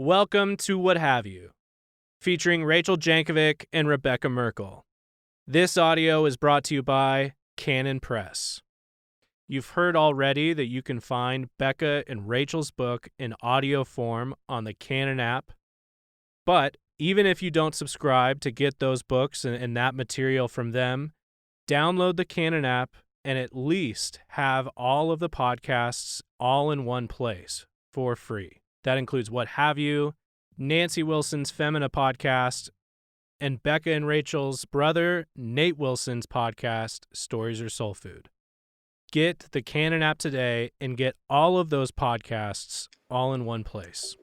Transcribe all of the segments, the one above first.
Welcome to What Have You, featuring Rachel Jankovic and Rebecca Merkel. This audio is brought to you by Canon Press. You've heard already that you can find Becca and Rachel's book in audio form on the Canon app, but even if you don't subscribe to get those books and that material from them, download the Canon app and at least have all of the podcasts all in one place for free. That includes What Have You, Nancy Wilson's Femina podcast, and Becca and Rachel's brother, Nate Wilson's podcast, Stories Are Soul Food. Get the Canon app today and get all of those podcasts all in one place.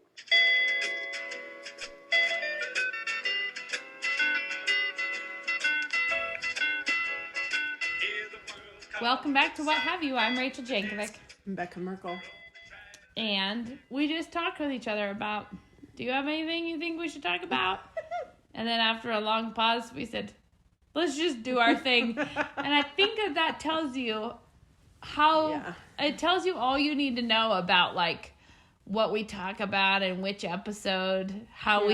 Welcome back to What Have You. I'm Rachel Jankovic. I'm Becca Merkel. And we just talked with each other about, do you have anything you think we should talk about? And then after a long pause, we said, let's just do our thing. And I think that tells you it tells you all you need to know about, like, what we talk about and which episode, how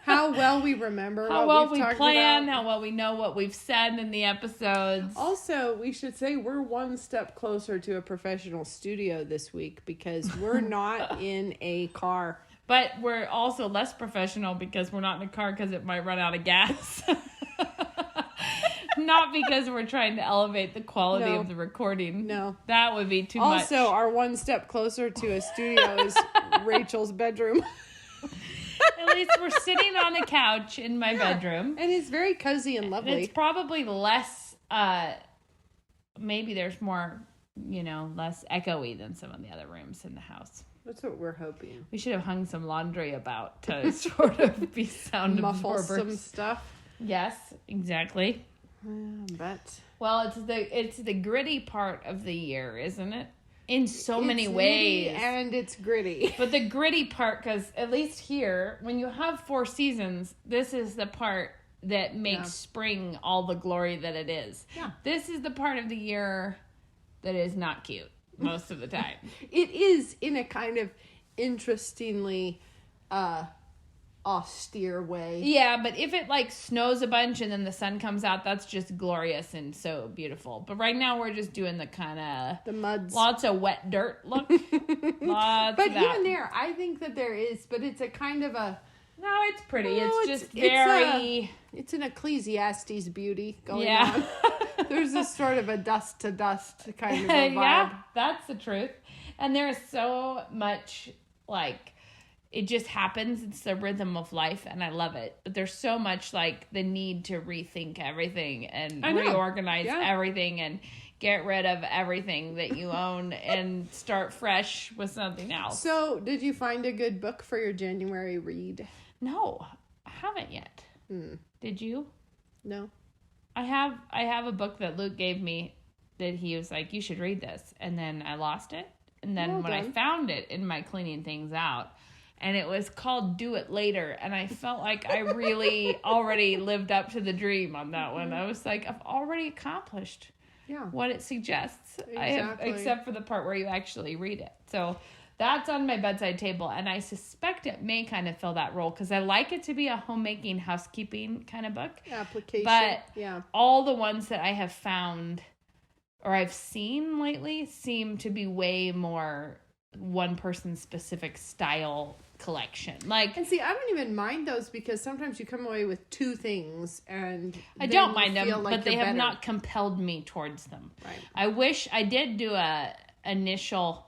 well we remember, how well we plan, how well we know what we've said in the episodes. Also, we should say we're one step closer to a professional studio this week because we're not in a car. But we're also less professional because we're not in a car because it might run out of gas. Not because we're trying to elevate the quality of the recording. No. That would be too much. Also, our one step closer to a studio is Rachel's bedroom. At least we're sitting on a couch in my bedroom. And it's very cozy and lovely. It's probably less, maybe there's more, less echoey than some of the other rooms in the house. That's what we're hoping. We should have hung some laundry about to sort of be sound muffle absorbers. Some stuff. Yes, exactly. But well, it's the gritty part of the year, isn't it? In so many ways. And it's gritty. But the gritty part, because at least here, when you have 4 seasons, this is the part that makes spring all the glory that it is. Yeah. This is the part of the year that is not cute most of the time. It is in a kind of interestingly austere way. Yeah, but if it snows a bunch and then the sun comes out, that's just glorious and so beautiful. But right now we're just doing the kind of the muds, lots of wet dirt look. But even there, I think that there is, but it's a kind of a it's pretty. It's an Ecclesiastes beauty going on. There's this sort of a dust to dust kind of a vibe. Yeah, that's the truth. And there's so much it just happens. It's the rhythm of life, and I love it. But there's so much the need to rethink everything and reorganize everything and get rid of everything that you own and start fresh with something else. So, did you find a good book for your January read? No, I haven't yet. Did you? No. I have a book that Luke gave me that he was like, you should read this. And then I lost it. And then I found it in my cleaning things out, and it was called Do It Later. And I felt like I really already lived up to the dream on that one. I was like, I've already accomplished what it suggests. Exactly. Except for the part where you actually read it. So that's on my bedside table. And I suspect it may kind of fill that role because I like it to be a homemaking, housekeeping kind of book. Application. But all the ones that I have found or I've seen lately seem to be way more one person specific style collection. And see, I don't even mind those because sometimes you come away with 2 things and I don't mind them, but they have not compelled me towards them. Right. I wish I did do a initial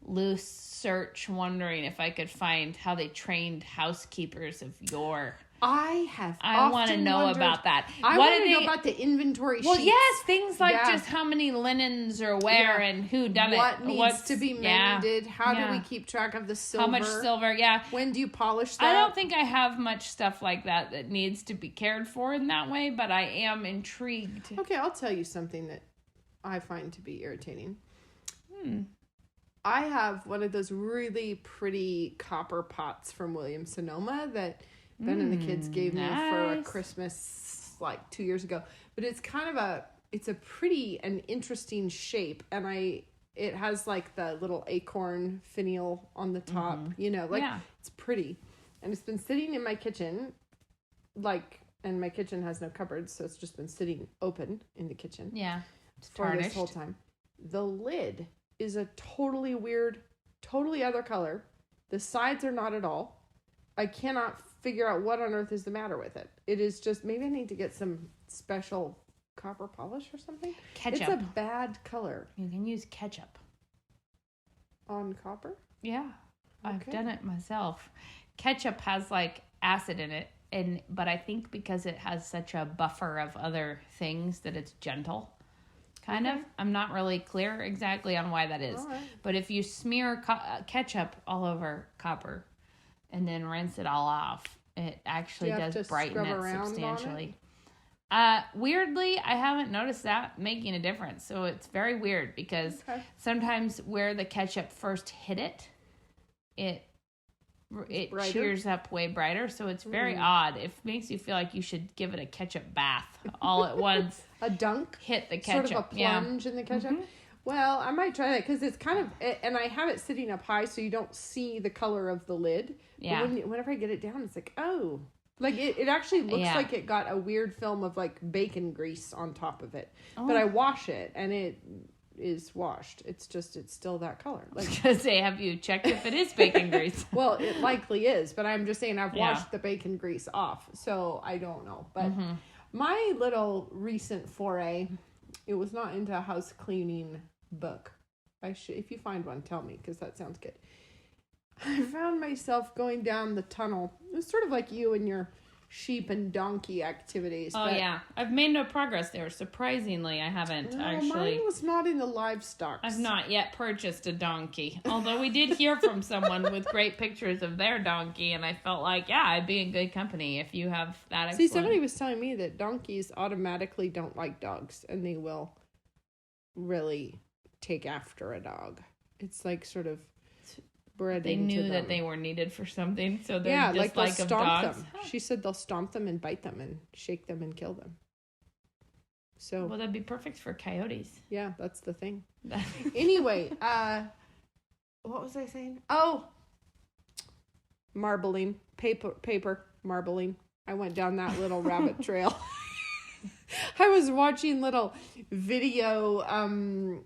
loose search wondering if I could find how they trained housekeepers of yore. I want to know about that. I want to know about the inventory sheets. Well, yes, things like just how many linens are where and who done what it. Needs to be mended. How do we keep track of the silver? How much silver, When do you polish that? I don't think I have much stuff like that needs to be cared for in that way, but I am intrigued. Okay, I'll tell you something that I find to be irritating. I have one of those really pretty copper pots from Williams-Sonoma that Ben and the kids gave me for a Christmas 2 years ago. But it's kind of it's a pretty and interesting shape. And it has like the little acorn finial on the top, it's pretty. And it's been sitting in my kitchen, and my kitchen has no cupboards, so it's just been sitting open in the kitchen. Yeah. It's for this whole time. The lid is a totally weird, totally other color. The sides are not at all. I cannot figure out what on earth is the matter with it. It is just, maybe I need to get some special copper polish or something. Ketchup. It's a bad color. You can use ketchup. On copper? Yeah. Okay. I've done it myself. Ketchup has like acid in it, but I think because it has such a buffer of other things that it's gentle. Kind of. I'm not really clear exactly on why that is. All right. But if you smear ketchup all over copper and then rinse it all off, it actually does brighten it substantially. Weirdly, I haven't noticed that making a difference. So it's very weird because sometimes where the ketchup first hit it cheers up way brighter. So it's very odd. It makes you feel like you should give it a ketchup bath all at once. A dunk? Hit the ketchup. Sort of a plunge in the ketchup? Mm-hmm. Well, I might try that because it's kind of, and I have it sitting up high so you don't see the color of the lid. Yeah. But whenever I get it down, it's like, oh. Like, it actually looks like it got a weird film of, like, bacon grease on top of it. Oh. But I wash it, and it is washed. It's still that color. Like, because have you checked if it is bacon grease? Well, it likely is, but I'm just saying I've washed the bacon grease off, so I don't know. But my little recent foray, it was not into a house cleaning book. If you find one, tell me, because that sounds good. I found myself going down the tunnel. It was sort of like you and your sheep and donkey activities. Oh, yeah. I've made no progress there. Surprisingly, I haven't actually. Mine was not in the livestock. I've not yet purchased a donkey. Although we did hear from someone with great pictures of their donkey, and I felt like, I'd be in good company if you have that. Excellent. See, somebody was telling me that donkeys automatically don't like dogs, and they will really take after a dog. It's like sort of bred they into knew them. that they were needed for something, so they're just like they'll of stomp dogs. them. She said they'll stomp them and bite them and shake them and kill them. So well, that'd be perfect for coyotes. Yeah, that's the thing. Anyway, what was I saying? Oh, marbling, paper marbling. I went down that little rabbit trail. I was watching little video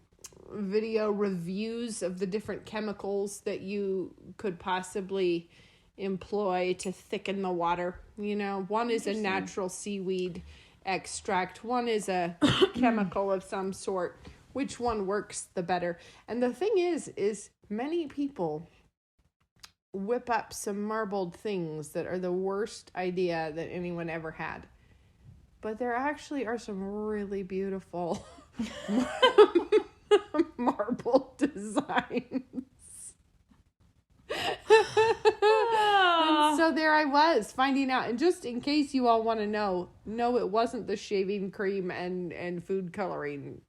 reviews of the different chemicals that you could possibly employ to thicken the water. You know, one is a natural seaweed extract. One is a chemical of some sort. Which one works the better? And the thing is many people whip up some marbled things that are the worst idea that anyone ever had. But there actually are some really beautiful marble designs. And so there I was finding out, and just in case you all want to know, no, it wasn't the shaving cream and food coloring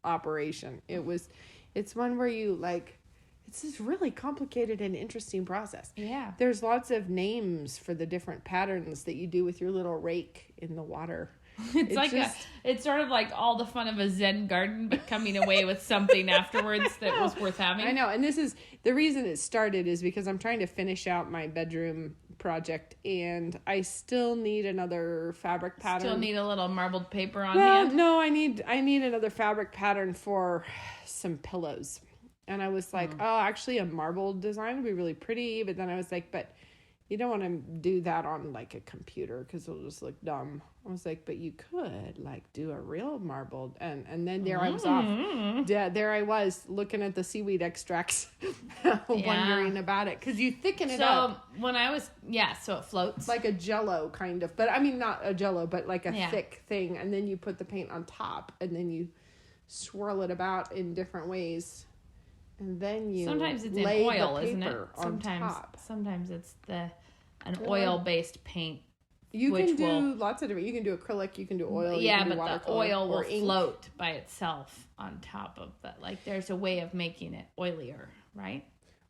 operation. It's one where you it's this really complicated and interesting process. Yeah. There's lots of names for the different patterns that you do with your little rake in the water. It's sort of like all the fun of a Zen garden, but coming away with something afterwards that was worth having. I know, and this is the reason it started is because I'm trying to finish out my bedroom project, and I still need another fabric pattern. Still need a little marbled paper on hand. No, I need another fabric pattern for some pillows, and I was like, oh, actually, a marbled design would be really pretty, but then I was like, but you don't want to do that on like a computer because it'll just look dumb. I was like, but you could do a real marbled, and then there I was off. There I was looking at the seaweed extracts, wondering about it because you thicken it up. So when I was so it floats like a Jello kind of, but I mean not a Jello, but like a thick thing, and then you put the paint on top, and then you swirl it about in different ways. And then you sometimes it's in oil, isn't it? Sometimes it's an oil-based paint. You can do lots of different. You can do acrylic. You can do oil. Yeah, but the oil will float by itself on top of that. Like there's a way of making it oilier, right?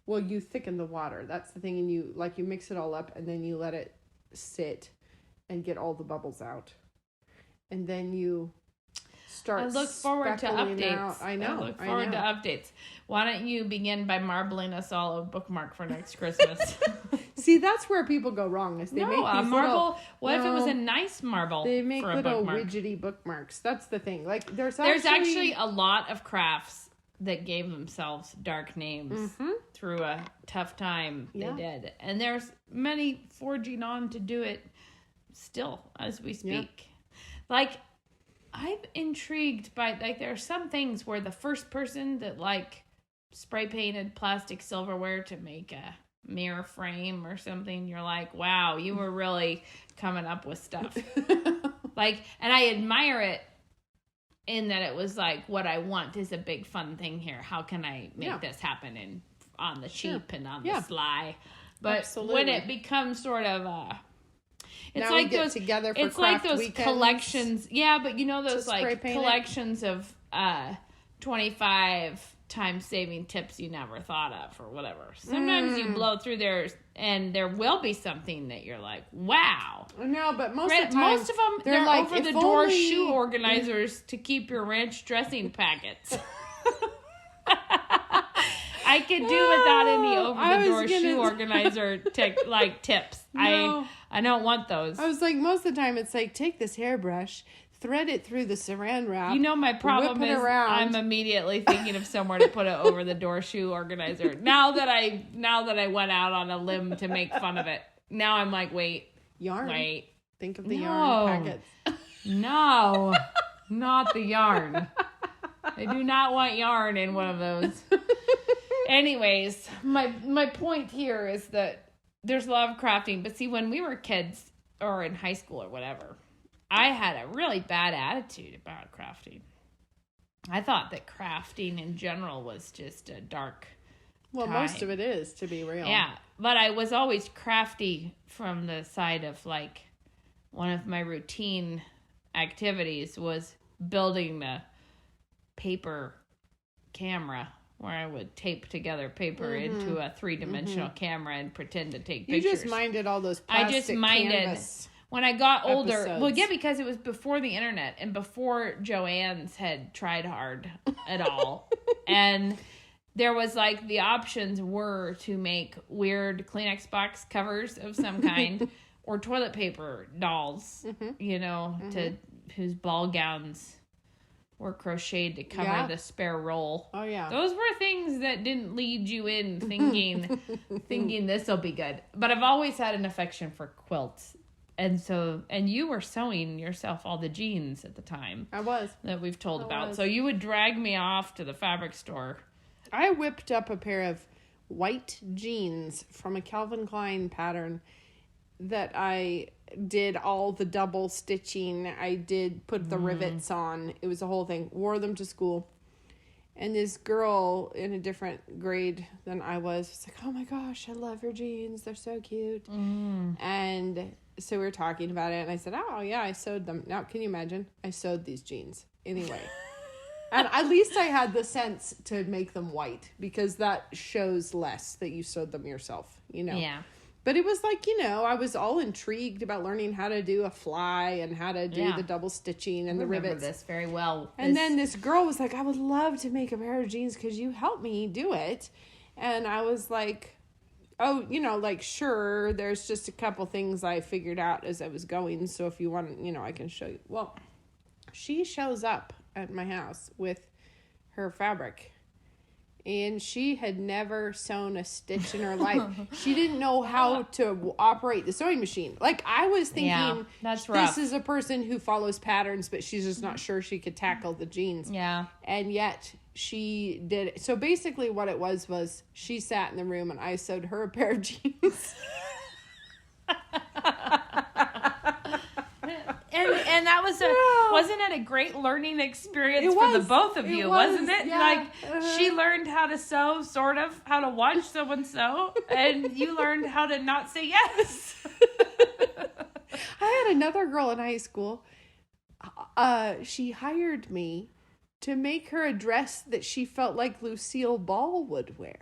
Well, you thicken the water. That's the thing, and you mix it all up, and then you let it sit and get all the bubbles out, and then you start. I look forward to speckling updates. out. I know. I look forward to updates. Why don't you begin by marbling us all a bookmark for next Christmas? See, that's where people go wrong. Is they make a these marble. What if it was a no, nice marble? They make for a little bookmark? widgety bookmarks. That's the thing. Like there's actually a lot of crafts that gave themselves dark names through a tough time. Yeah. They did, and there's many forging on to do it still as we speak. Like, I'm intrigued by, like, there are some things where the first person that, like, spray painted plastic silverware to make a mirror frame or something, you're like, wow, you were really coming up with stuff. Like, and I admire it in that it was like, what I want is a big fun thing here. How can I make this happen on the cheap and on the sly? But Absolutely. when it becomes sort of it's now like we get those together for it's like craft those weekends collections. Yeah, but you know those spray like paint it? collections of 25 time saving tips you never thought of or whatever. Sometimes you blow through there and there will be something that you're like, wow. No, but most of the time, Most of them, they're like, over if the door only- shoe organizers to keep your ranch dressing packets. I could do without any over the door shoe organizer tips. No. I don't want those. I was like, most of the time, it's like, take this hairbrush, thread it through the saran wrap. You know, my problem whip it is around. I'm immediately thinking of somewhere to put it over the door shoe organizer. Now that I went out on a limb to make fun of it, now I'm like, wait. Think of the No. yarn packets. No, not the yarn. I do not want yarn in one of those. Anyways, my point here is that there's a lot of crafting. But see, when we were kids or in high school or whatever, I had a really bad attitude about crafting. I thought that crafting in general was just a dark Well, time. most of it is, to be real. Yeah, but I was always crafty from the side of, like, one of my routine activities was building the paper camera where I would tape together paper into a 3-dimensional camera and pretend to take You pictures. just minded all those I plastic just minded canvas. when I got older. episodes. Well, yeah, because it was before the internet and before Joann's had tried hard at all. And there was like the options were to make weird Kleenex box covers of some kind or toilet paper dolls, you know, to whose ball gowns were crocheted to cover the spare roll. Oh, yeah. Those were things that didn't lead you in thinking this will be good. But I've always had an affection for quilts. And you were sewing yourself all the jeans at the time. I was. That we've told about. was. So you would drag me off to the fabric store. I whipped up a pair of white jeans from a Calvin Klein pattern that I did all the double stitching. I did put the rivets on. It was a whole thing. Wore them to school. And this girl in a different grade than I was like, oh my gosh, I love your jeans. They're so cute. And so we were talking about it. And I said, oh, yeah, I sewed them. Now, can you imagine? I sewed these jeans. Anyway. And at least I had the sense to make them white because that shows less that you sewed them yourself, you know? Yeah. But it was like, you know, I was all intrigued about learning how to do a fly and how to do the double stitching and the Remember rivets. this very well. And then this girl was like, I would love to make a pair of jeans because you helped me do it. And I was like, oh, you know, like, sure, there's just a couple things I figured out as I was going. So if you want, you know, I can show you. Well, she shows up at my house with her fabric. And she had never sewn a stitch in her life. She didn't know how to operate the sewing machine. Like, I was thinking, that's rough. this is a person who follows patterns, but she's just not sure she could tackle the jeans. Yeah. And yet she did it. So basically what it was she sat in the room and I sewed her a pair of jeans. And that was wasn't it a great learning experience It for the was. both of It you, was, wasn't it? yeah. Like, she learned how to sew, sort of, how to watch someone sew, and you learned how to not say yes. I had another girl in high school. She hired me to make her a dress that she felt like Lucille Ball would wear.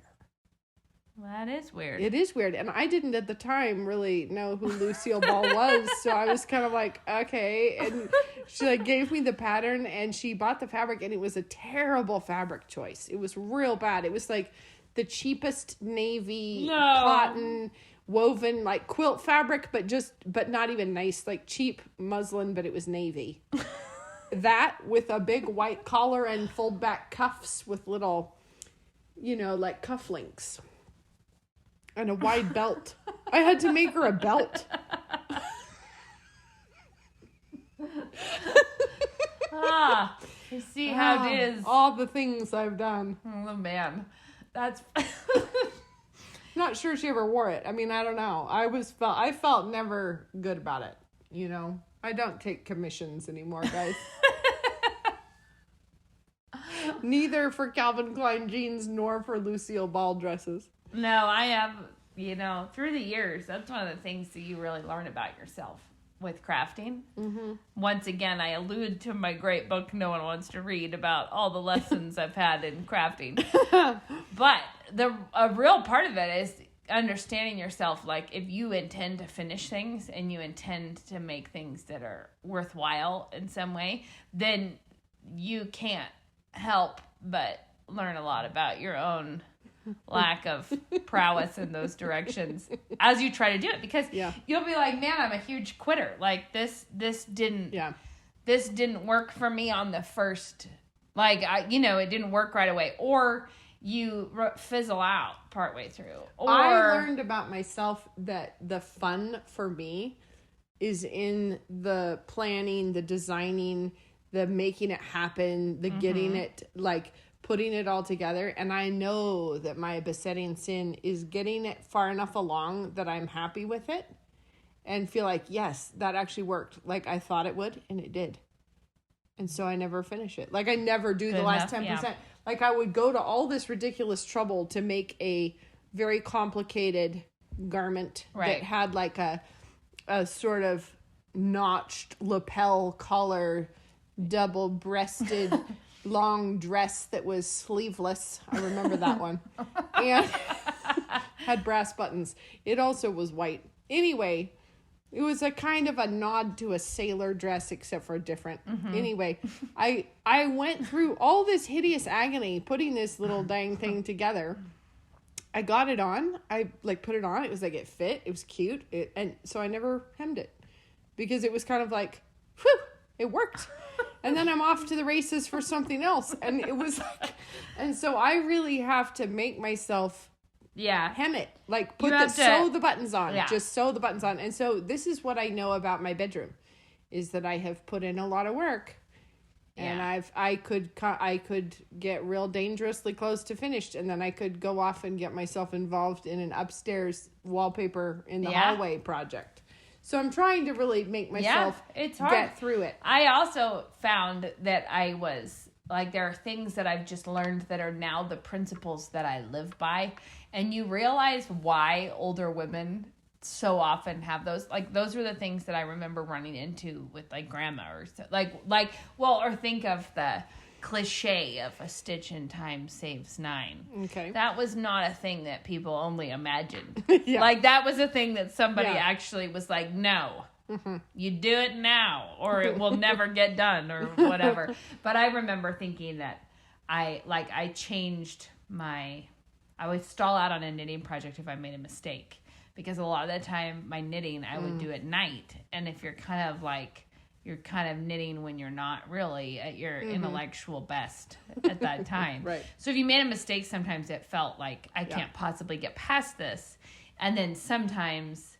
That is weird. It is weird. And I didn't at the time really know who Lucille Ball was. So I was kind of like, okay. And she like gave me the pattern and she bought the fabric and it was a terrible fabric choice. It was real bad. It was like the cheapest navy cotton woven like quilt fabric, but not even nice, like cheap muslin, but it was navy. That with a big white collar and fold back cuffs with little, like cufflinks. And a wide belt. I had to make her a belt. You see how it is. All the things I've done. Oh, man. That's... Not sure she ever wore it. I mean, I don't know. I felt never good about it, I don't take commissions anymore, guys. Neither for Calvin Klein jeans nor for Lucille Ball dresses. No, I have, through the years, that's one of the things that you really learn about yourself with crafting. Mm-hmm. Once again, I allude to my great book, No One Wants to Read, about all the lessons I've had in crafting. But a real part of it is understanding yourself. Like, if you intend to finish things and you intend to make things that are worthwhile in some way, then you can't help but learn a lot about your own lack of prowess in those directions as you try to do it, because you'll be like, man, I'm a huge quitter. Like this didn't work for me on the first, it didn't work right away, or you fizzle out partway through. Or I learned about myself that the fun for me is in the planning, the designing, the making it happen, the getting it, putting it all together. And I know that my besetting sin is getting it far enough along that I'm happy with it and feel like, yes, that actually worked like I thought it would, and it did. And so I never finish it. Like, I never do the last 10%. Yeah. Like, I would go to all this ridiculous trouble to make a very complicated garment that had like a sort of notched lapel collar, double-breasted long dress that was sleeveless. I remember that one. And had brass buttons. It also was white. Anyway, it was a kind of a nod to a sailor dress, except for different. Anyway, I went through all this hideous agony putting this little dang thing together. I got it on. I put it on. It was like, it fit. It was cute. And so I never hemmed it because it was kind of like, whew, it worked. And then I'm off to the races for something else. And it was like, and so I really have to make myself hem it. Like, sew the buttons on. Yeah. Just sew the buttons on. And so this is what I know about my bedroom, is that I have put in a lot of work. And I could get real dangerously close to finished, and then I could go off and get myself involved in an upstairs wallpaper in the hallway project. So I'm trying to really make myself get through it. I also found that I was like, there are things that I've just learned that are now the principles that I live by, and you realize why older women so often have those. Like, those were the things that I remember running into with like grandma, or or think of the cliche of a stitch in time saves 9. Okay. That was not a thing that people only imagined. Like, that was a thing that somebody actually was like, no, you do it now or it will never get done or whatever. But I remember thinking that I would stall out on a knitting project if I made a mistake. Because a lot of the time, my knitting, I would do at night. And if you're kind of knitting when you're not really at your intellectual best at that time. Right. So if you made a mistake, sometimes it felt like, I can't possibly get past this. And then sometimes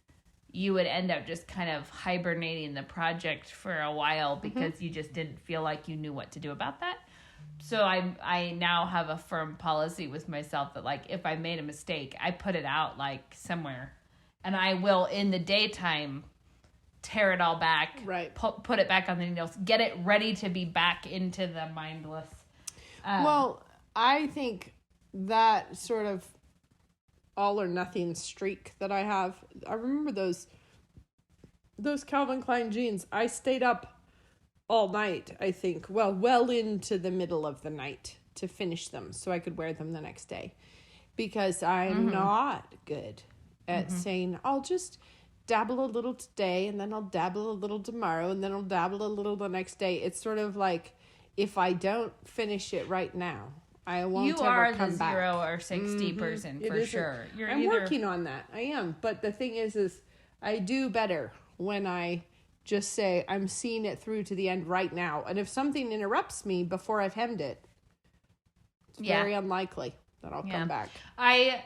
you would end up just kind of hibernating the project for a while because you just didn't feel like you knew what to do about that. So I now have a firm policy with myself that, like, if I made a mistake, I put it out, like, somewhere. And I will, in the daytime, tear it all back, put it back on the needles, get it ready to be back into the mindless. Well, I think that sort of all or nothing streak that I have, I remember those Calvin Klein jeans. I stayed up all night, I think, well into the middle of the night to finish them so I could wear them the next day. because I'm not good at saying, I'll just dabble a little today, and then I'll dabble a little tomorrow, and then I'll dabble a little the next day. It's sort of like, if I don't finish it right now, I won't You ever are come the back. 0 or 60 person It for isn't- sure. I'm working on that. I am. But the thing is I do better when I just say, I'm seeing it through to the end right now. And if something interrupts me before I've hemmed it, it's very unlikely that I'll come back. I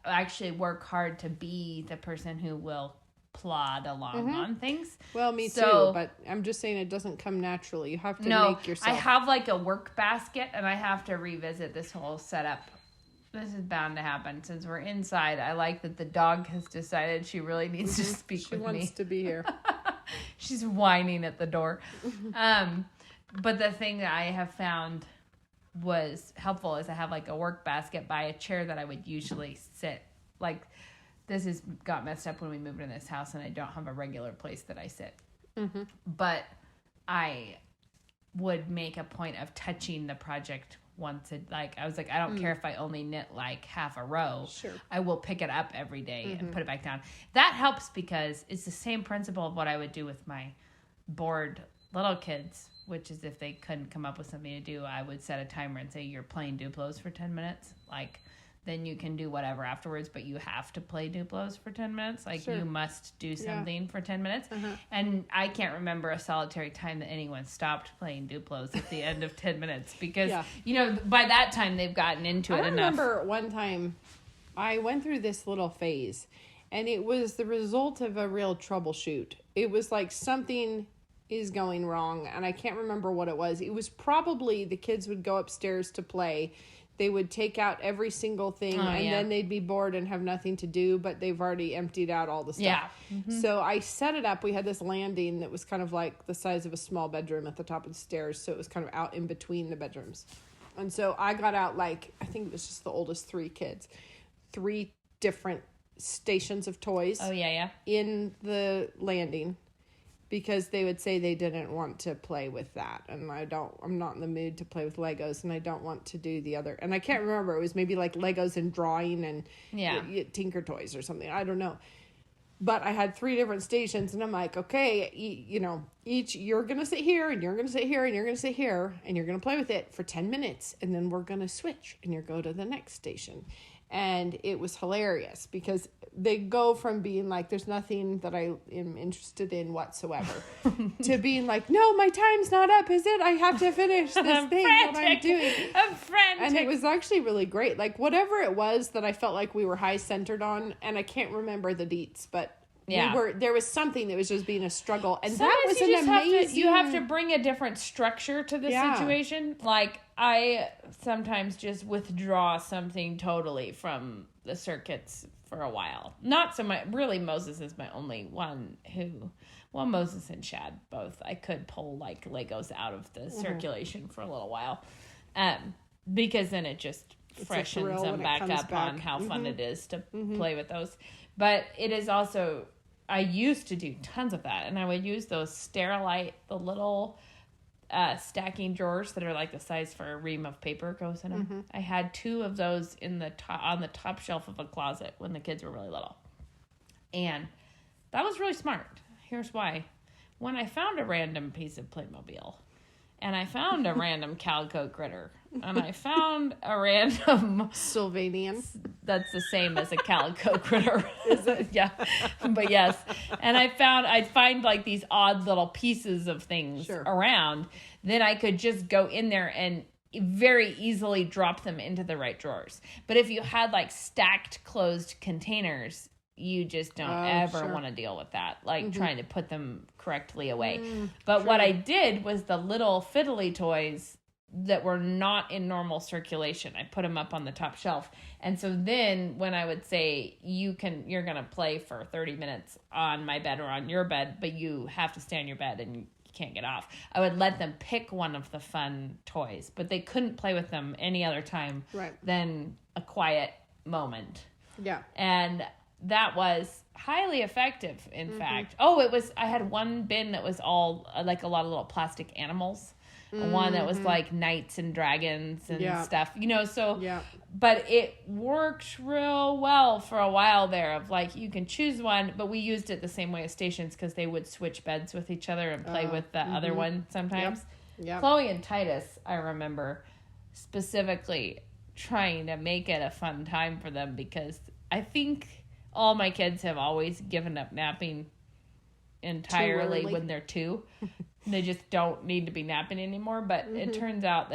actually work hard to be the person who will plod along on things. Well, me So- too, but I'm just saying it doesn't come naturally. You have to No, make yourself. I have like a work basket, and I have to revisit this whole setup. This is bound to happen since we're inside. I like that the dog has decided she really needs to speak she with wants me. to be here. She's whining at the door. But the thing that I have found was helpful is I have like a work basket by a chair that I would usually sit. Like, this has got messed up when we moved in this house, and I don't have a regular place that I sit. But I would make a point of touching the project once I was like, I don't care if I only knit like half a row. Sure. I will pick it up every day and put it back down. That helps because it's the same principle of what I would do with my bored little kids, which is if they couldn't come up with something to do, I would set a timer and say, you're playing Duplos for 10 minutes. Like, then you can do whatever afterwards, but you have to play Duplos for 10 minutes. Like, Sure. you must do something for 10 minutes. And I can't remember a solitary time that anyone stopped playing Duplos at the end of 10 minutes because, you know, by that time they've gotten into it I enough. remember one time I went through this little phase, and it was the result of a real troubleshoot. It was like something is going wrong, and I can't remember what it was. It was probably the kids would go upstairs to play. They would take out every single thing, then they'd be bored and have nothing to do, but they've already emptied out all the stuff. Yeah. So I set it up. We had this landing that was kind of like the size of a small bedroom at the top of the stairs, so it was kind of out in between the bedrooms. And so I got out, like, I think it was just the oldest 3 kids, 3 different stations of toys in the landing, because they would say they didn't want to play with that, and I'm not in the mood to play with Legos, and I don't want to do the other, and I can't remember, it was maybe like Legos and drawing and Tinker Toys or something, I don't know, but I had 3 different stations, and I'm like, okay, you know, each, you're gonna sit here, and you're gonna sit here, and you're gonna sit here, and you're gonna play with it for 10 minutes, and then we're gonna switch, and you go to the next station. And it was hilarious because they go from being like, there's nothing that I am interested in whatsoever to being like, no, my time's not up, is it? I have to finish this thing that I'm doing. I'm frantic. And it was actually really great. Like, whatever it was that I felt like we were high centered on, and I can't remember the deets, but there was something that was just being a struggle. And sometimes that was you an just amazing... you have to bring a different structure to the situation. Like, I sometimes just withdraw something totally from the circuits for a while. Not so much, really, Moses is my only one who, well, Moses and Shad both, I could pull like Legos out of the circulation for a little while. Because then it just freshens them back up on how fun it is to play with those. But it is also, I used to do tons of that, and I would use those Sterilite, the little stacking drawers that are like the size for a ream of paper goes in them. I had 2 of those in the on the top shelf of a closet when the kids were really little, and that was really smart. Here's why: when I found a random piece of Playmobil, and I found a random Calico critter, and I found a random Sylvanian. That's the same as a Calico critter. Is it? Yeah. But yes. And I'd find like these odd little pieces of things around. Then I could just go in there and very easily drop them into the right drawers. But if you had like stacked closed containers, you just don't ever want to deal with that. Like trying to put them correctly away. But what I did was the little fiddly toys that were not in normal circulation, I put them up on the top shelf. And so then when I would say, you're going to play for 30 minutes on my bed or on your bed, but you have to stay on your bed and you can't get off, I would let them pick one of the fun toys, but they couldn't play with them any other time than a quiet moment. Yeah. And that was highly effective, in fact. I had one bin that was all like a lot of little plastic animals. one that was like knights and dragons and stuff, so, Yeah. but it worked real well for a while there of like, you can choose one, but we used it the same way as stations because they would switch beds with each other and play with the other one sometimes. Yep. Chloe and Titus, I remember specifically trying to make it a fun time for them because I think all my kids have always given up napping entirely when they're 2. They just don't need to be napping anymore. But it turns out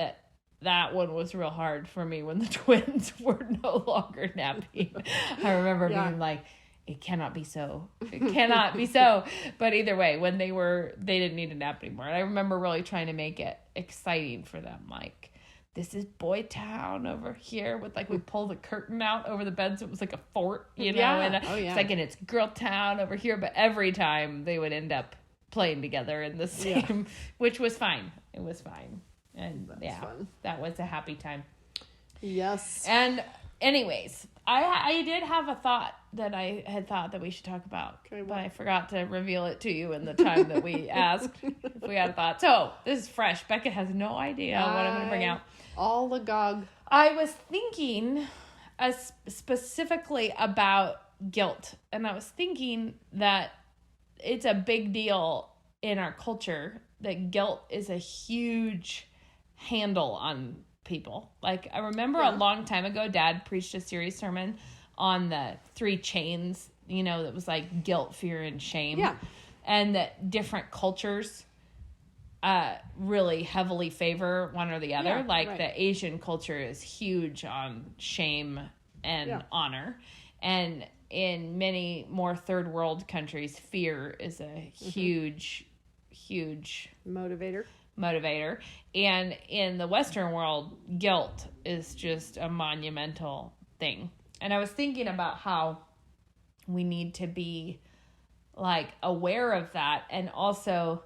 that one was real hard for me when the twins were no longer napping. I remember being like, it cannot be so. It cannot be so. But either way, when they didn't need a nap anymore. And I remember really trying to make it exciting for them. Like, this is Boy Town over here with like, we pull the curtain out over the bed. So it was like a fort, and it's like, and it's Girl Town over here. But every time they would end up playing together in the same, which was fine. It was fine. And fun. That was a happy time. Yes. And anyways, I did have a thought that I had thought that we should talk about, but I forgot to reveal it to you in the time that we asked if we had a thought. So this is fresh. Becca has no idea what I'm going to bring out. All agog. I was thinking specifically about guilt, and I was thinking that it's a big deal in our culture that guilt is a huge handle on people. Like, I remember a long time ago, Dad preached a series sermon on the 3 chains, that was like guilt, fear, and shame. Yeah. And that different cultures really heavily favor one or the other. The Asian culture is huge on shame and honor. And in many more third world countries, fear is a huge motivator. And in the Western world, guilt is just a monumental thing. And I was thinking about how we need to be like aware of that. And also,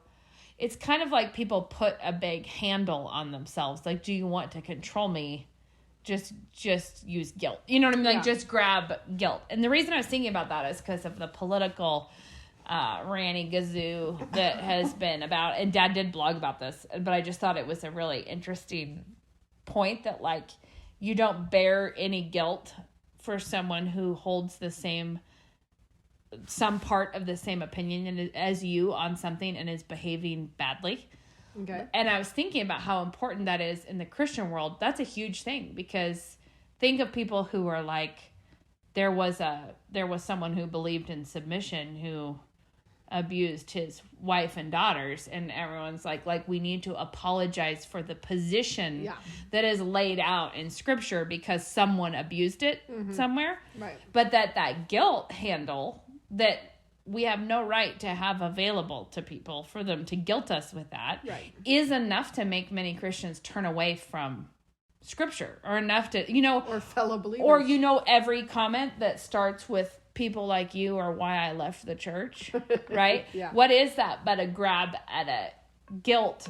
it's kind of like people put a big handle on themselves. Like, do you want to control me? Just use guilt. You know what I mean? Like, just grab guilt. And the reason I was thinking about that is because of the political ranny gazoo that has been about, and Dad did blog about this, but I just thought it was a really interesting point that, like, you don't bear any guilt for someone who holds some part of the same opinion as you on something and is behaving badly. Okay. And I was thinking about how important that is in the Christian world. That's a huge thing, because think of people who are like, there was someone who believed in submission who abused his wife and daughters, and everyone's like we need to apologize for the position that is laid out in Scripture because someone abused it somewhere. Right. But that guilt handle that we have no right to have available to people for them to guilt us with that is enough to make many Christians turn away from Scripture, or enough to, or fellow believers, or, every comment that starts with people like you or why I left the church, right? What is that but a grab at a guilt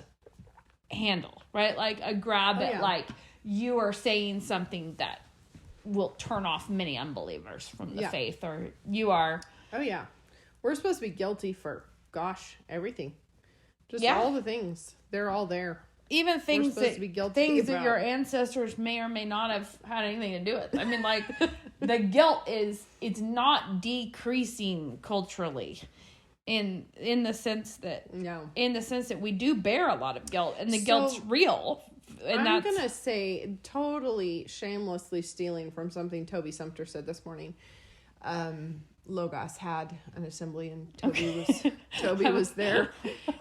handle, right? Like a grab at like you are saying something that will turn off many unbelievers from the faith, or you are. Oh yeah. We're supposed to be guilty for, everything. Just all the things. They're all there. Even things that your ancestors may or may not have had anything to do with. I mean, like, the guilt it's not decreasing culturally in the sense that we do bear a lot of guilt, and the guilt's real. And I'm going to say, totally shamelessly stealing from something Toby Sumter said this morning. Logos had an assembly, and Toby was there,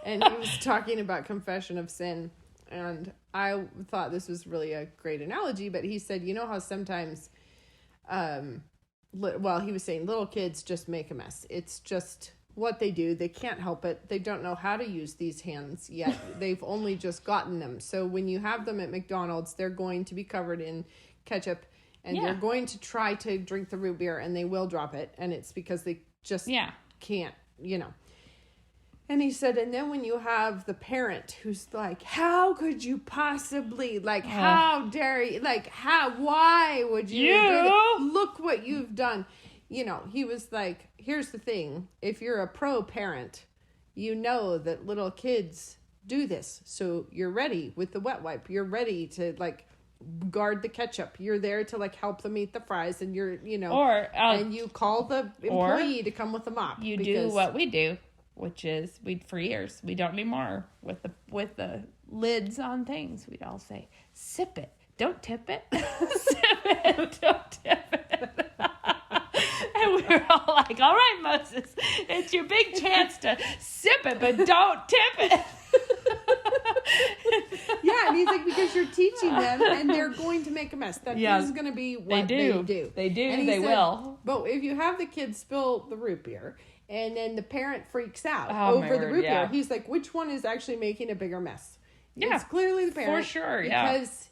and he was talking about confession of sin. And I thought this was really a great analogy, but he said, how sometimes, he was saying little kids just make a mess. It's just what they do. They can't help it. They don't know how to use these hands yet. They've only just gotten them. So when you have them at McDonald's, they're going to be covered in ketchup, and they're going to try to drink the root beer, and they will drop it. And it's because they just can't, And he said, and then when you have the parent who's like, how could you possibly, how dare you, why would you do that? Look what you've done. He was like, here's the thing. If you're a pro parent, you know that little kids do this. So you're ready with the wet wipe. You're ready to like guard the ketchup. You're there to like help them eat the fries, and you're, you know, and you call the employee to come with the mop. You do what we do, which is for years, we don't anymore with the lids on things. We'd all say, sip it. Don't tip it. Sip it. Don't tip it. And we were all like, all right, Moses, it's your big chance to sip it, but don't tip it. Yeah, and he's like, because you're teaching them, and they're going to make a mess. That is going to be what they do. They do. And they will. But if you have the kids spill the root beer, and then the parent freaks out over the root beer, he's like, which one is actually making a bigger mess? Yeah, it's clearly the parent. For sure, because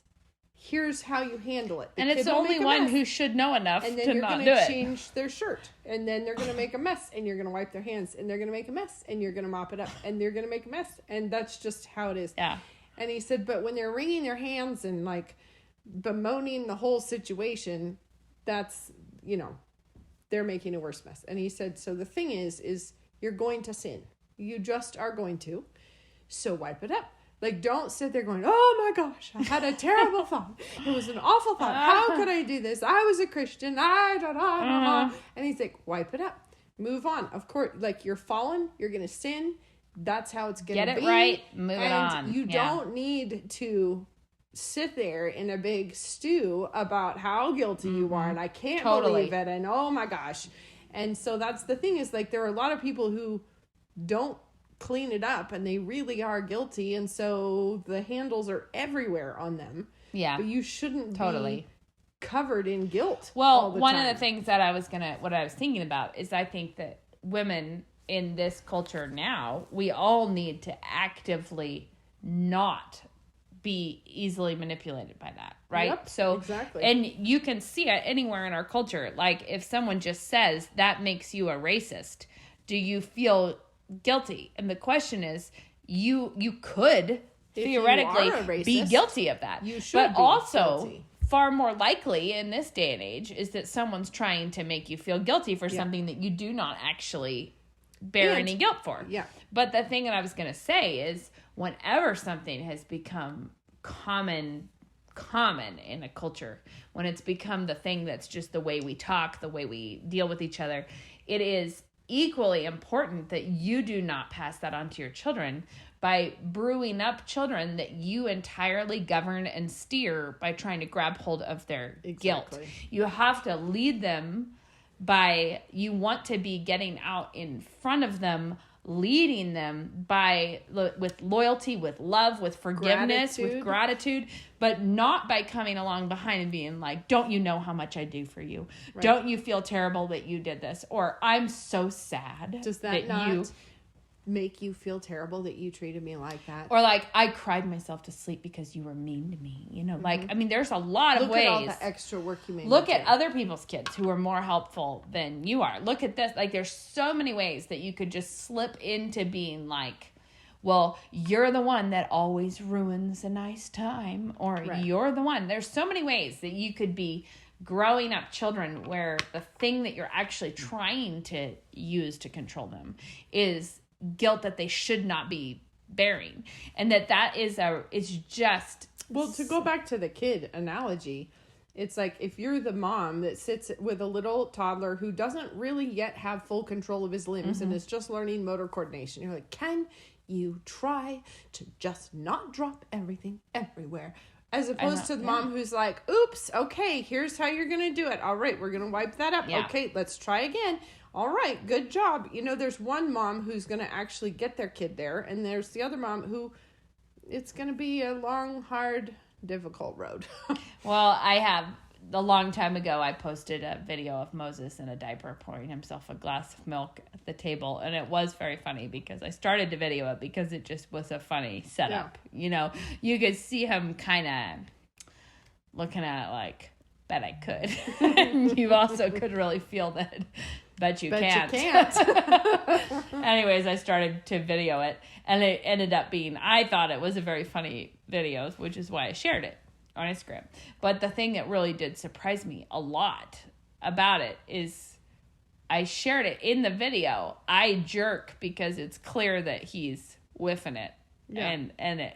here's how you handle it. And it's the only one who should know enough to not do it. And then you're going to change their shirt. And then they're going to make a mess. And you're going to wipe their hands. And they're going to make a mess. And you're going to mop it up. And they're going to make a mess. And that's just how it is. Yeah. And he said, but when they're wringing their hands and like bemoaning the whole situation, that's, you know, they're making a worse mess. And he said, so the thing is you're going to sin. You just are going to. So wipe it up. Like, don't sit there going, oh my gosh, I had a terrible thought. It was an awful thought. How could I do this? I was a Christian. And he's like, wipe it up. Move on. Of course, like, you're fallen. You're going to sin. That's how it's going to be. Get it right. Move it on. You don't need to sit there in a big stew about how guilty you are. And I can't believe it. And oh my gosh. And so that's the thing is, like, there are a lot of people who don't clean it up, and they really are guilty, and so the handles are everywhere on them. Yeah, but you shouldn't be covered in guilt. Well, one of the things that I was thinking about is I think that women in this culture now, we all need to actively not be easily manipulated by that, right? Yep, so exactly. And you can see it anywhere in our culture. Like, if someone just says that makes you a racist, do you feel guilty? And the question is, you could theoretically be guilty of that. You should, but also guilty. Far more likely in this day and age is that someone's trying to make you feel guilty for something that you do not actually bear any guilt for. Yeah. But the thing that I was going to say is, whenever something has become common in a culture, when it's become the thing that's just the way we talk, the way we deal with each other, it is equally important that you do not pass that on to your children by brewing up children that you entirely govern and steer by trying to grab hold of their guilt. You have to lead them you want to be getting out in front of them, leading them with loyalty, with love, with forgiveness, with gratitude, but not by coming along behind and being like, don't you know how much I do for you? Right. Don't you feel terrible that you did this? Or I'm so sad. Does that not make you feel terrible that you treated me like that? Or like, I cried myself to sleep because you were mean to me. You know, like, I mean, there's a lot of ways. Look at all the extra work you made. Look at other people's kids who are more helpful than you are. Look at this. Like, there's so many ways that you could just slip into being like, well, you're the one that always ruins a nice time. Or you're the one. There's so many ways that you could be growing up children where the thing that you're actually trying to use to control them is guilt that they should not be bearing. And that is it's just... Well, to go back to the kid analogy, it's like if you're the mom that sits with a little toddler who doesn't really yet have full control of his limbs and is just learning motor coordination, you're like, can you try to just not drop everything everywhere? As opposed to the mom who's like, oops, okay, here's how you're going to do it. All right, we're going to wipe that up. Yeah. Okay, let's try again. All right, good job. You know, there's one mom who's going to actually get their kid there, and there's the other mom who it's going to be a long, hard, difficult road. Well, a long time ago, I posted a video of Moses in a diaper pouring himself a glass of milk at the table, and it was very funny because I started to video it because it just was a funny setup. Yeah. You know, you could see him kind of looking at it like, bet I could. And you also could really feel that. Bet you can't. Anyways, I started to video it, and it ended up being, I thought it was a very funny video, which is why I shared it on Instagram. But the thing that really did surprise me a lot about it is I shared it in the video. I jerk because it's clear that he's whiffing it Yeah. And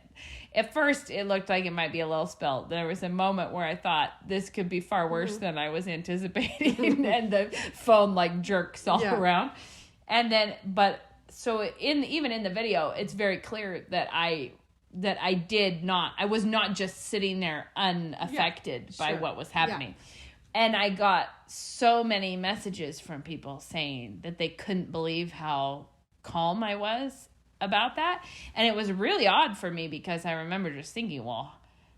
at first it looked like it might be a little spilled. There was a moment where I thought this could be far worse than I was anticipating, and the phone like jerks all around. And then, but so even in the video, it's very clear that I was not just sitting there unaffected by what was happening. And I got so many messages from people saying that they couldn't believe how calm I was about that. And it was really odd for me because I remember just thinking, well,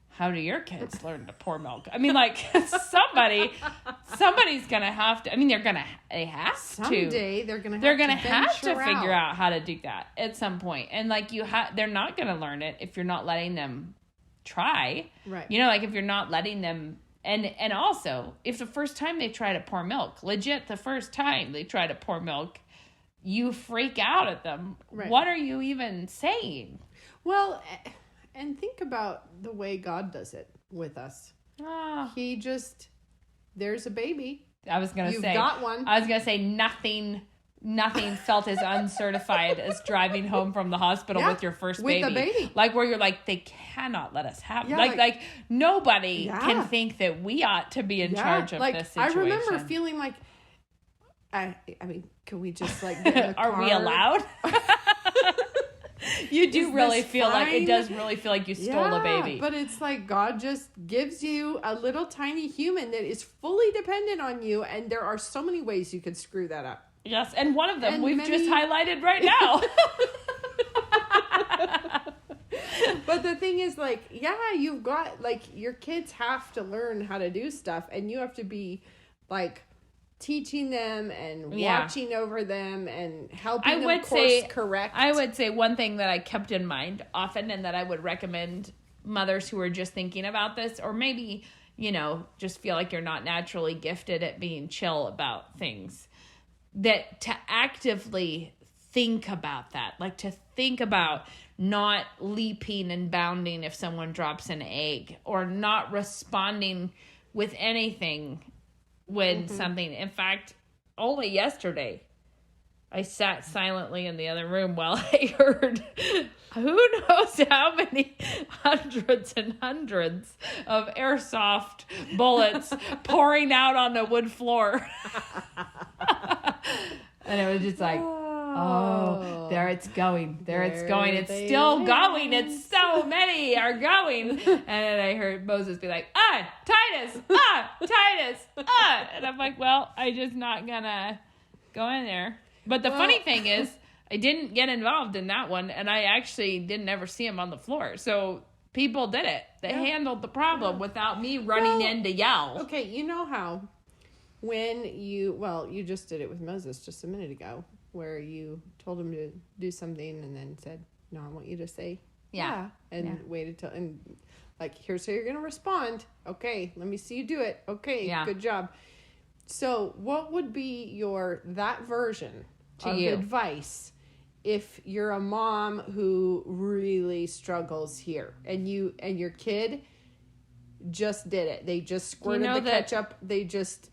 how do your kids learn to pour milk? I mean, like, somebody's going to have to, I mean, they have to. Someday they're going to have to figure out how to do that at some point. And like they're not going to learn it if you're not letting them try. Right. You know, like if you're not letting them, and also if the first time they try to pour milk, legit the first time they try to pour milk, you freak out at them. Right. What are you even saying? Well, and think about the way God does it with us. He just, there's a baby. I was going to say. You've got one. I was going to say nothing felt as uncertified as driving home from the hospital with your first baby. With a baby. Like where you're like, they cannot let us have like nobody can think that we ought to be in charge of this situation. I remember feeling like, I mean, can we just like get in the car? Are we allowed? You do really feel like, it does really feel like you stole a baby. But it's like God just gives you a little tiny human that is fully dependent on you, and there are so many ways you could screw that up. Yes, and one of them we've just highlighted right now. But the thing is, like, you've got, like, your kids have to learn how to do stuff, and you have to be, like, teaching them and watching over them and helping them course correct. I would say one thing that I kept in mind often and that I would recommend mothers who are just thinking about this, or maybe, you know, just feel like you're not naturally gifted at being chill about things, that to actively think about that, like to think about not leaping and bounding if someone drops an egg, or not responding with anything when something, in fact, only yesterday, I sat silently in the other room while I heard who knows how many hundreds and hundreds of airsoft bullets pouring out on the wood floor. And it was just like, oh, there it's going. There it's going. It's still going. It's so many are going. And then I heard Moses be like, Titus, Titus, And I'm like, well, I just not gonna go in there. But the funny thing is, I didn't get involved in that one, and I actually didn't ever see him on the floor. So people did it. They handled the problem without me running in to yell. Okay, you know how when you just did it with Moses just a minute ago, where you told him to do something and then said, no, I want you to say, and waited till, and like, here's how you're going to respond. Okay, let me see you do it. Okay, good job. So what would be that version of advice if you're a mom who really struggles here, and your kid just did it? They just squirted the ketchup. They just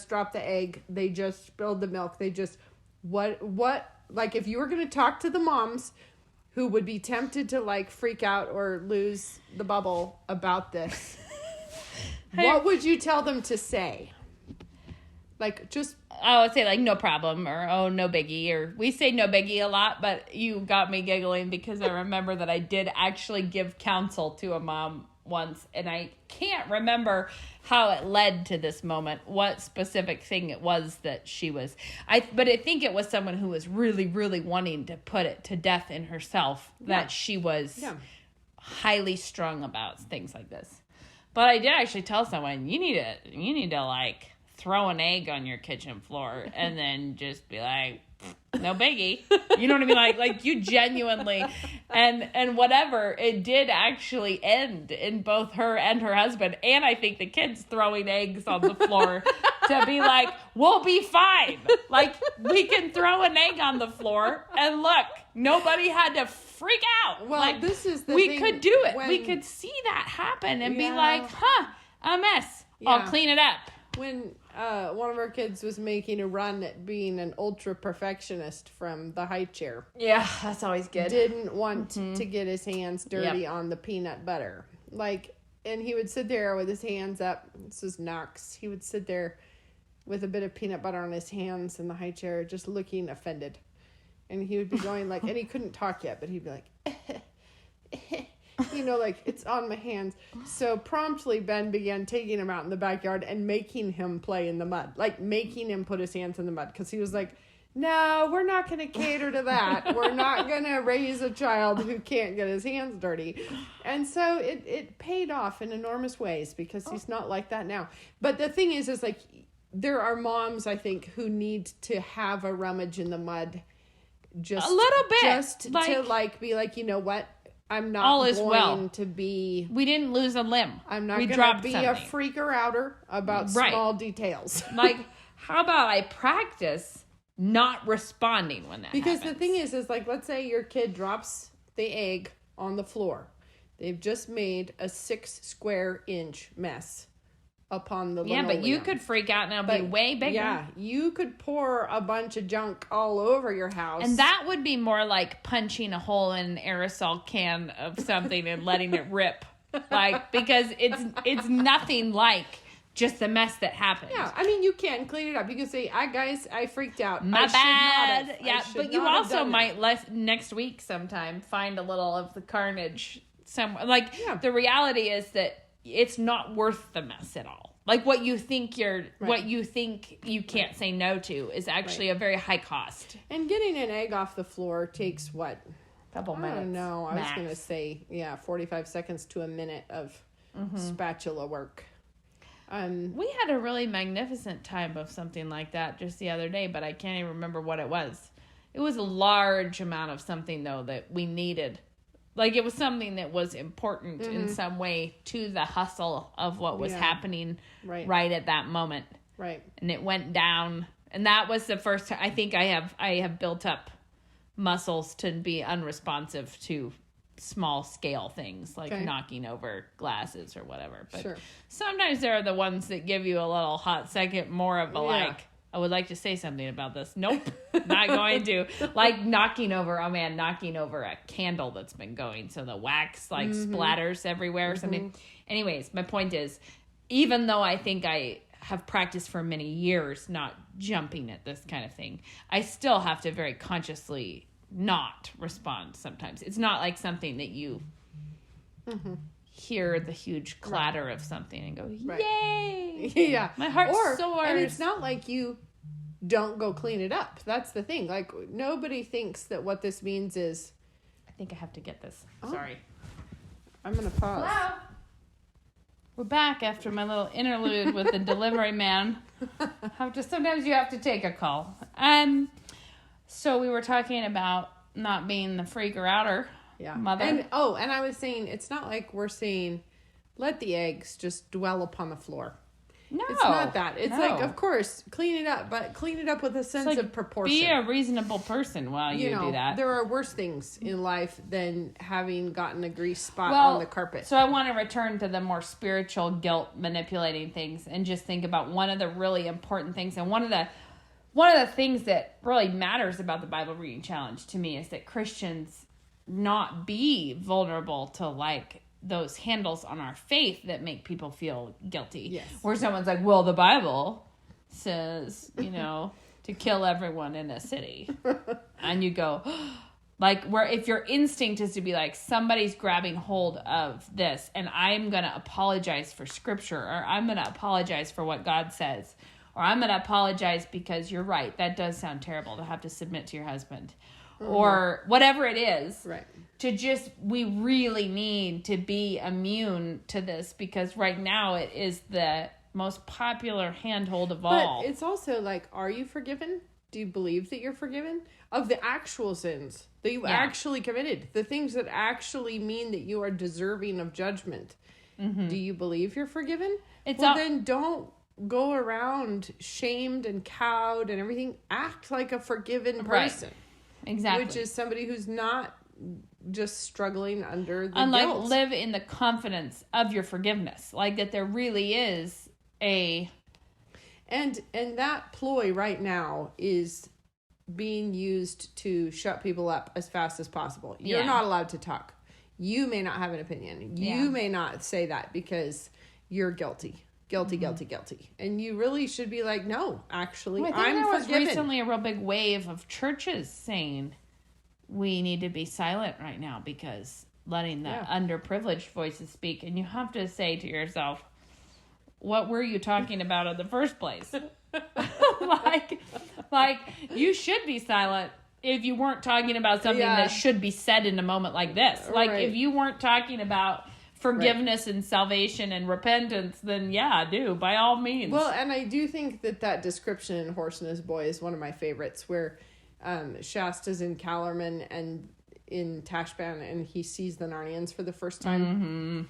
dropped the egg. They just spilled the milk. They just, what, like, if you were going to talk to the moms who would be tempted to, like, freak out or lose the bubble about this, what would you tell them to say? Like, just... I would say, like, no problem, or, oh, no biggie, or we say no biggie a lot, but you got me giggling because I remember that I did actually give counsel to a mom once, and I can't remember how it led to this moment, what specific thing it was that she was, but I think it was someone who was really, really wanting to put it to death in herself, that she was highly strung about things like this. But I did actually tell someone, you need to like throw an egg on your kitchen floor and then just be like, no biggie. You know what I mean? Like you genuinely, and whatever, it did actually end in both her and her husband, and I think the kids, throwing eggs on the floor to be like, we'll be fine. Like, we can throw an egg on the floor and look, nobody had to freak out. Well, like, this is the we thing, could do it. We could see that happen and be like, a mess. I'll clean it up. when one of our kids was making a run at being an ultra perfectionist from the high chair. Yeah, that's always good. Didn't want to get his hands dirty on the peanut butter. And he would sit there with his hands up. This was Knox. He would sit there with a bit of peanut butter on his hands in the high chair, just looking offended. And he would be going and he couldn't talk yet, but he'd be like, it's on my hands. So promptly Ben began taking him out in the backyard and making him play in the mud. Making him put his hands in the mud. Because he was like, no, we're not going to cater to that. We're not going to raise a child who can't get his hands dirty. And so it paid off in enormous ways because he's not like that now. But the thing is there are moms, I think, who need to have a rummage in the mud just a little bit. Just to be like, you know what? I'm not all is going well. to be... We didn't lose a limb. I'm not going to be something. a freaker-outer about small details. How about I practice not responding when that Because happens? the thing is let's say your kid drops the egg on the floor. They've just made a 6 square inch mess upon the linoleum. Yeah, but you could freak out and it'll be way bigger. Yeah, you could pour a bunch of junk all over your house. And that would be more like punching a hole in an aerosol can of something and letting it rip. Because it's nothing like just the mess that happened. Yeah, I mean, you can clean it up. You can say, guys, I freaked out. My bad. Yeah, but you also might next week sometime find a little of the carnage somewhere. The reality is that it's not worth the mess at all. What you think you can't say no to is actually a very high cost. And getting an egg off the floor takes what? Couple minutes. I don't know. I max. was going to say, 45 seconds to a minute of spatula work. We had a really magnificent time of something like that just the other day, but I can't even remember what it was. It was a large amount of something, though, that we needed. It was something that was important in some way to the hustle of what was happening right at that moment. Right. And it went down. And that was the first time I think I have built up muscles to be unresponsive to small scale things knocking over glasses or whatever. But sometimes there are the ones that give you a little hot second, more of a I would like to say something about this. Nope, not going to. Knocking over a candle that's been going. So the wax splatters everywhere or something. Anyways, my point is, even though I think I have practiced for many years not jumping at this kind of thing, I still have to very consciously not respond sometimes. It's not like something that you hear the huge clatter of something and go, yay! Yeah. My heart soars. And it's not like you don't go clean it up. That's the thing. Nobody thinks that what this means is... I think I have to get this. Sorry. I'm going to pause. Hello? We're back after my little interlude with the delivery man. Sometimes you have to take a call. So we were talking about not being the freaker-outer mother. And I was saying, it's not like we're saying, let the eggs just dwell upon the floor. No. It's not that. It's of course, clean it up, but clean it up with a sense of proportion. Be a reasonable person while you do that. There are worse things in life than having gotten a grease spot on the carpet. So I want to return to the more spiritual guilt manipulating things and just think about one of the really important things. And one of the things that really matters about the Bible Reading Challenge to me is that Christians not be vulnerable to those handles on our faith that make people feel guilty. Yes. Where someone's like, well, the Bible says, to kill everyone in a city. And you go, where if your instinct is to be like, somebody's grabbing hold of this and I'm going to apologize for scripture, or I'm going to apologize for what God says, or I'm going to apologize because you're right. That does sound terrible to have to submit to your husband. Or whatever it is. Right. We really need to be immune to this because right now it is the most popular handhold of all. But it's also are you forgiven? Do you believe that you're forgiven? Of the actual sins that you actually committed. The things that actually mean that you are deserving of judgment. Do you believe you're forgiven? Then don't go around shamed and cowed and everything. Act like a forgiven person. Right. Exactly. Which is somebody who's not just struggling under the guilt. Live in the confidence of your forgiveness. That there really is a And that ploy right now is being used to shut people up as fast as possible. You're Yeah. not allowed to talk. You may not have an opinion. You Yeah. may not say that because you're guilty. Guilty. And you really should be like, no, actually, Well, I think I'm there was forgiven. recently a real big wave of churches saying we need to be silent right now because letting the Yeah. underprivileged voices speak. And you have to say to yourself, what were you talking about in the first place? like you should be silent if you weren't talking about something Yeah. that should be said in a moment like this. Like Right. if you weren't talking about forgiveness and salvation and repentance, then yeah, do by all means. Well, and I do think that description in Horse and His Boy is one of my favorites, where Shasta's in Calormen and in Tashbaan, and he sees the Narnians for the first time. Mm-hmm.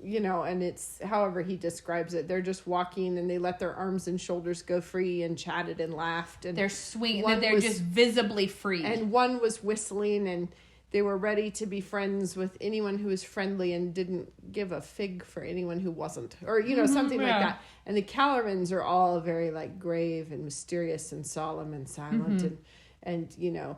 You know, and it's however he describes it. They're just walking, and they let their arms and shoulders go free and chatted and laughed. And They're sweet. one They're was- just visibly free. And one was whistling, and they were ready to be friends with anyone who was friendly and didn't give a fig for anyone who wasn't. Or, you know, something yeah. like that. And the Calormens are all very, like, grave and mysterious and solemn and silent and you know,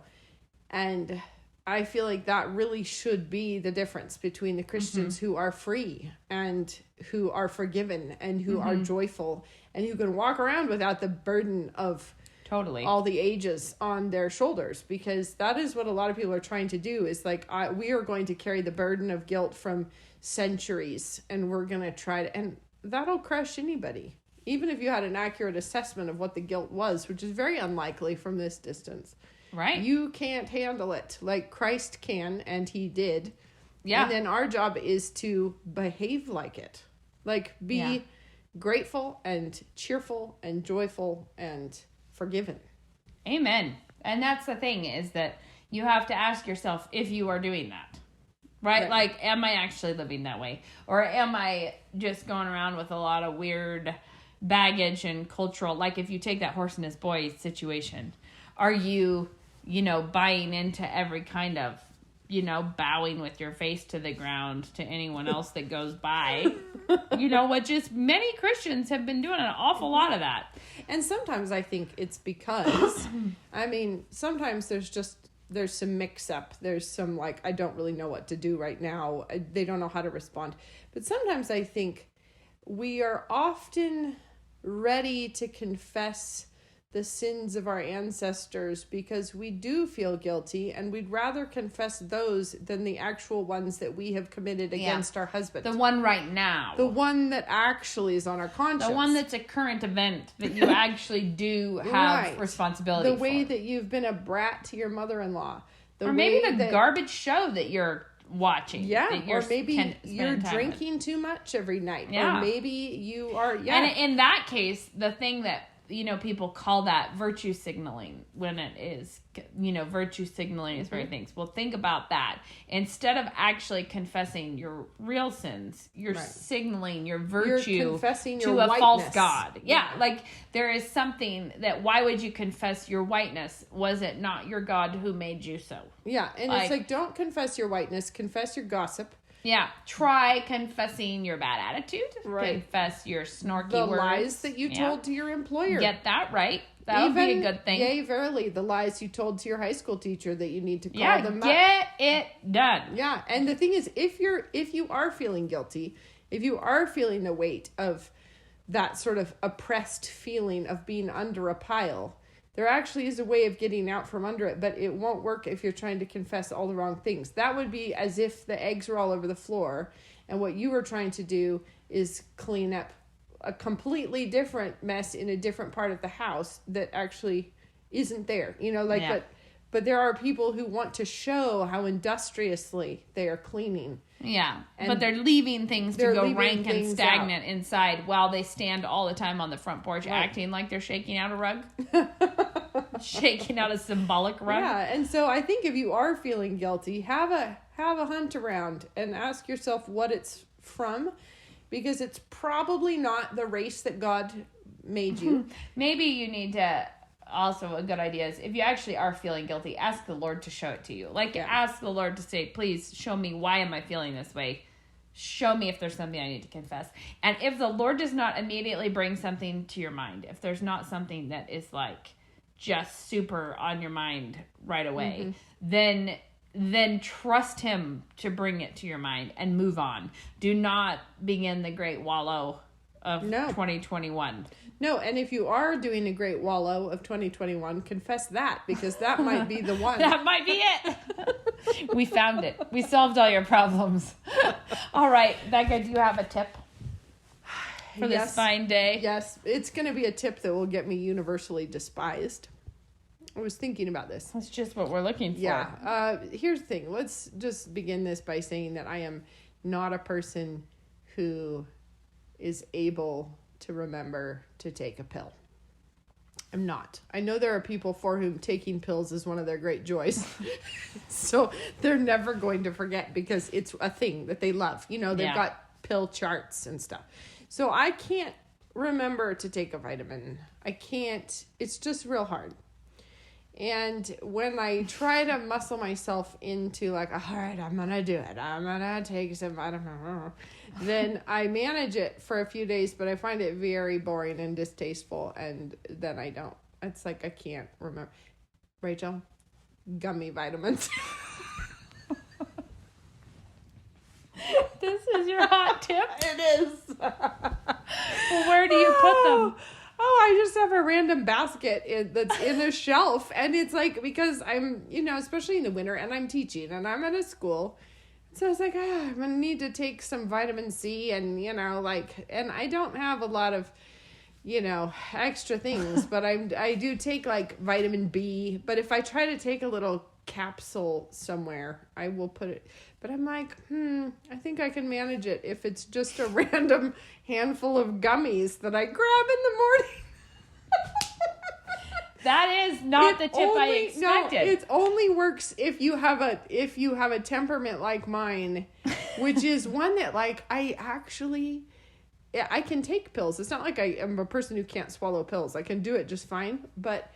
and I feel like that really should be the difference between the Christians who are free and who are forgiven and who are joyful and who can walk around without the burden of totally. all the ages on their shoulders, because that is what a lot of people are trying to do, is like, we are going to carry the burden of guilt from centuries, and we're going to try to, and that'll crush anybody. Even if you had an accurate assessment of what the guilt was, which is very unlikely from this distance. Right. You can't handle it like Christ can, and he did. Yeah. And then our job is to behave like it. Like, be Yeah. grateful and cheerful and joyful and forgiven. Amen. And that's the thing, is that you have to ask yourself if you are doing that. Right? Right. Like, am I actually living that way? Or am I just going around with a lot of weird baggage and cultural, like if you take that Horse and His Boy situation, are you, you know, buying into every kind of, you know, bowing with your face to the ground to anyone else that goes by? You know, which is, many Christians have been doing an awful lot of that. And sometimes I think it's because, I mean, sometimes there's some mix up. There's some, like, I don't really know what to do right now. They don't know how to respond. But sometimes I think we are often ready to confess the sins of our ancestors because we do feel guilty, and we'd rather confess those than the actual ones that we have committed against our husband. The one right now. The one that actually is on our conscience. The one that's a current event that you actually do have Right. responsibility the way for. that you've been a brat to your mother-in-law. Or maybe way the that, garbage show that you're watching. Yeah, that you're or maybe spending you're time with. drinking too much every night. Yeah. Or maybe you are, And in that case, the thing that, you know, people call that virtue signaling, when it is, you know, virtue signaling is very things. Well, think about that. Instead of actually confessing your real sins, you're Right. signaling your virtue You're confessing to your a false whiteness. god. Yeah, Yeah. like there is something that, why would you confess your whiteness? Was it not your God who made you so? Yeah, and Like- it's like, don't confess your whiteness, confess your gossip. Yeah, try confessing your bad attitude. Right. Confess your snarky The words. lies that you Yeah. told to your employer. Get that right. That would be a good thing. Yea, verily, the lies you told to your high school teacher that you need to call Yeah, them up. get it done. Yeah, and the thing is, if you are feeling guilty, if you are feeling the weight of that sort of oppressed feeling of being under a pile, there actually is a way of getting out from under it, but it won't work if you're trying to confess all the wrong things. That would be as if the eggs were all over the floor, and what you were trying to do is clean up a completely different mess in a different part of the house that actually isn't there. You know, like, Yeah. but there are people who want to show how industriously they are cleaning. Yeah, And but they're leaving things to they're go leaving rank and things stagnant inside while they stand all the time on the front porch Right. acting like they're shaking out a rug. Shaking out a symbolic rug. Yeah, and so I think if you are feeling guilty, have a hunt around and ask yourself what it's from, because it's probably not the race that God made you. Maybe you need to, also a good idea is, if you actually are feeling guilty, ask the Lord to show it to you. Like, Yeah. ask the Lord to say, please show me, why am I feeling this way? show me if there's something I need to confess. And if the Lord does not immediately bring something to your mind, if there's not something that is like just super on your mind right away, then trust him to bring it to your mind and move on. Do not begin the great wallow of 2021. No, and if you are doing a great wallow of 2021, confess that, because that might be the one. That might be it. We found it. We solved all your problems. All right, Becca, do you have a tip for this fine day? Yes, it's going to be a tip that will get me universally despised. I was thinking about this. That's just what we're looking for. Yeah. Here's the thing. Let's just begin this by saying that I am not a person who is able to remember to take a pill. I'm not. I know there are people for whom taking pills is one of their great joys. So they're never going to forget because it's a thing that they love. You know, they've got pill charts and stuff. So I can't remember to take a vitamin. I can't. It's just real hard. And when I try to muscle myself into like, all right, I'm going to do it. I'm going to take some vitamin. Then I manage it for a few days, but I find it very boring and distasteful. And then I don't. It's like I can't remember. Rachel, gummy vitamins. This is your hot tip? It is. Well, where do you put them? Oh, I just have a random basket that's in a shelf. And it's like, because I'm, you know, especially in the winter, and I'm teaching, and I'm at a school. So I was like, I'm going to need to take some vitamin C and, you know, like, and I don't have a lot of, you know, extra things, but I do take like vitamin B. But if I try to take a little capsule somewhere, I will put it. But I'm like, I think I can manage it if it's just a random handful of gummies that I grab in the morning. That is not the tip I expected. No, it only works if you have a temperament like mine, which is one that like I can take pills. It's not like I am a person who can't swallow pills. I can do it just fine, but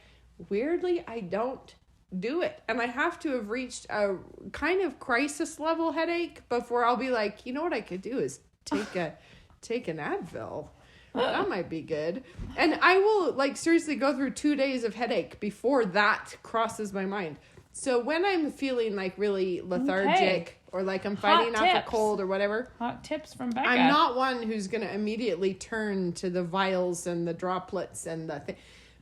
weirdly I don't do it. And I have to have reached a kind of crisis level headache before I'll be like, you know what I could do is take an Advil. That might be good. And I will like seriously go through 2 days of headache before that crosses my mind. So when I'm feeling like really lethargic or like I'm fighting off a cold or whatever. Hot tips from Becca. I'm not one who's going to immediately turn to the vials and the droplets and the thing.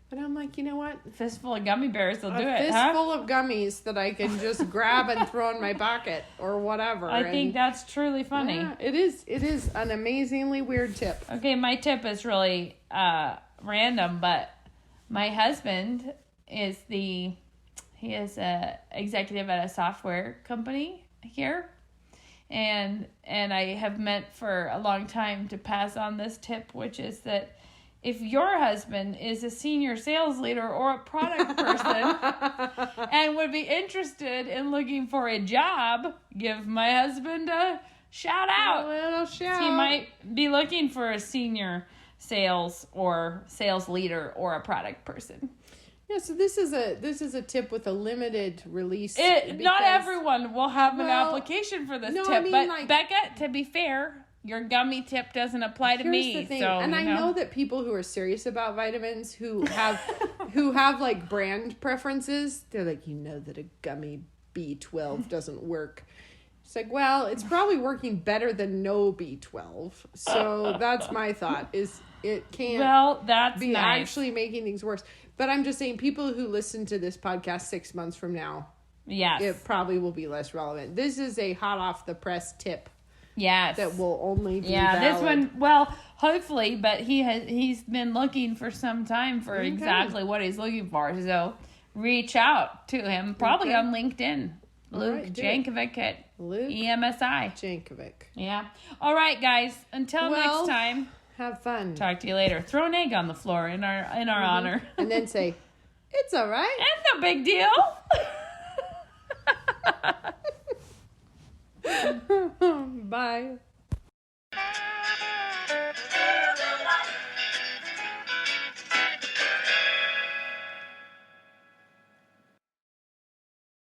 But I'm like, you know what? A fistful of gummy bears will do it, A fistful of gummies that I can just grab and throw in my pocket or whatever. I think that's truly funny. Yeah, it is an amazingly weird tip. Okay, my tip is really random, but my husband is a executive at a software company here. And I have meant for a long time to pass on this tip, which is that if your husband is a senior sales leader or a product person and would be interested in looking for a job, give my husband a shout out. A little shout. He might be looking for a senior sales or sales leader or a product person. Yeah, so this is a tip with a limited release. Not everyone will have an application for this tip, but Becca, to be fair, your gummy tip doesn't apply to me. Here's the thing, so, and I know that people who are serious about vitamins who have like brand preferences, they're like, you know that a gummy B12 doesn't work. It's like, well, it's probably working better than no B12. So that's my thought, is it can't be actually making things worse. But I'm just saying, people who listen to this podcast 6 months from now, yes, it probably will be less relevant. This is a hot off the press tip. Yes. That will only be valid. This one, well, hopefully, but he's been looking for some time for exactly what he's looking for. So reach out to him, probably on LinkedIn. Luke Jankovic at EMSI. Jankovic. Yeah. All right, guys. Until next time. Have fun. Talk to you later. Throw an egg on the floor in our honor. And then say, it's all right. It's no big deal.